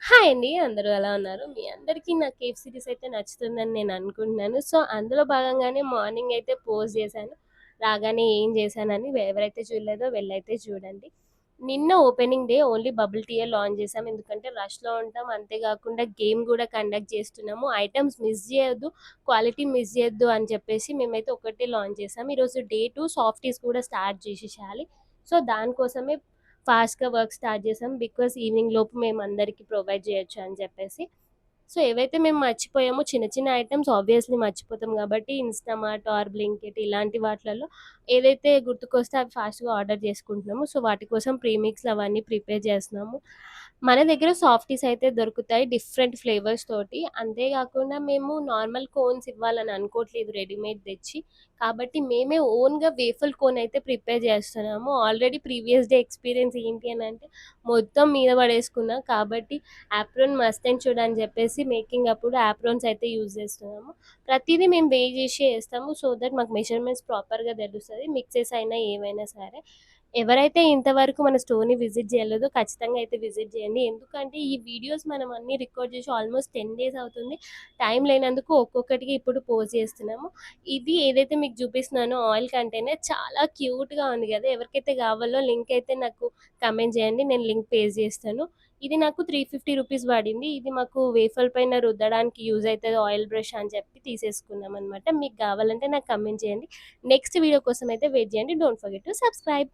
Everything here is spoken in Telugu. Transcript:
హాయ్ అండి. అందరూ ఎలా ఉన్నారు? మీ అందరికీ నా కేఫ్ సిరీస్ అయితే నచ్చుతుందని నేను అనుకుంటున్నాను. సో, అందులో భాగంగానే మార్నింగ్ అయితే పోస్ట్ చేశాను. రాగానే ఏం చేశానని ఎవరైతే చూడలేదో వెళ్ళైతే చూడండి. నిన్న ఓపెనింగ్ డే ఓన్లీ బబుల్ టీయే లాంచ్ చేసాం. ఎందుకంటే రష్‌లో ఉంటాం. అంతే కాకుండా గేమ్ గూడా కండక్ట్ చేస్తున్నాము. ఐటెమ్స్ మిస్ చేయొద్దు, క్వాలిటీ మిస్ చేయొద్దు అని చెప్పేసి మేమైతే ఒకటే లాంచ్ చేసాం. ఈరోజు డే 2 సాఫ్టీస్ కూడా స్టార్ట్ చేసేసేయాలి. సో, దానికోసమే ఫాస్ట్‌గా వర్క్ స్టార్ట్ చేసాం. బికాజ్ ఈవినింగ్ లోపు మేమందరికీ ప్రొవైడ్ చేయొచ్చు అని చెప్పేసి. సో, ఏవైతే మేము మర్చిపోయామో చిన్న చిన్న ఐటెమ్స్ ఆబ్వియస్‌లీ మర్చిపోతాం కాబట్టి ఇన్‌స్టామార్ట్ ఆర్ బ్లింకిట్ ఇలాంటి వాటిలలో ఏదైతే గుర్తుకొస్తే అవి ఫాస్ట్‌గా ఆర్డర్ చేసుకుంటున్నాము. సో, వాటి కోసం ప్రీమిక్స్‌లు అవన్నీ ప్రిపేర్ చేస్తున్నాము. మన దగ్గర సాఫ్టీస్ అయితే దొరుకుతాయి డిఫరెంట్ ఫ్లేవర్స్ తోటి. అంతే కాకుండా మేము నార్మల్ కోన్స్ ఇవ్వాలని అనుకోవట్లేదు రెడీమేడ్ తెచ్చి. కాబట్టి మేమే ఓన్‌గా వేఫల్ కోన్ అయితే ప్రిపేర్ చేస్తున్నాము. ఆల్రెడీ ప్రీవియస్ డే ఎక్స్‌పీరియన్స్ ఏంటి అనంటే మొత్తం మీద పడేసుకున్నా. కాబట్టి యాప్రాన్ మస్ట్ అండ్ షుడ్ అని చెప్పేసి మేకింగ్ అప్పుడు యాప్రాన్స్ అయితే యూజ్ చేస్తున్నాము. ప్రతీదీ మేము వెయి చేసి ఏస్తాము. సో దట్ మాకు మెజర్‌మెంట్స్ ప్రాపర్‌గా తెలుస్తది. మిక్సెస్ అయినా ఏవైనా సరే. ఎవరైతే ఇంతవరకు మన స్టోర్‌ని విజిట్ చేయలేదో ఖచ్చితంగా అయితే విజిట్ చేయండి. ఎందుకంటే ఈ వీడియోస్ మనం అన్నీ రికార్డ్ చేసి ఆల్మోస్ట్ 10 డేస్ అవుతుంది. టైం లేనందుకు ఒక్కొక్కటిగా ఇప్పుడు పోస్ట్ చేస్తున్నాము. ఇది ఏదైతే మీకు చూపిస్తున్నానో ఆయిల్ కంటైనర్ చాలా క్యూట్‌గా ఉంది కదా! ఎవరికైతే కావాలో లింక్ అయితే నాకు కామెంట్ చేయండి. నేను లింక్ పేస్ట్ చేస్తాను. ఇది నాకు 350 రూపీస్ పడింది. ఇది మాకు వేఫల్ పైన రుద్దడానికి యూజ్ అయితది ఆయిల్ బ్రష్ అని చెప్పి తీసేసుకున్నామనమాట. మీకు కావాలంటే నాకు కామెంట్ చేయండి. నెక్స్ట్ వీడియో కోసం అయితే వెయిట్ చేయండి. Don't forget to subscribe.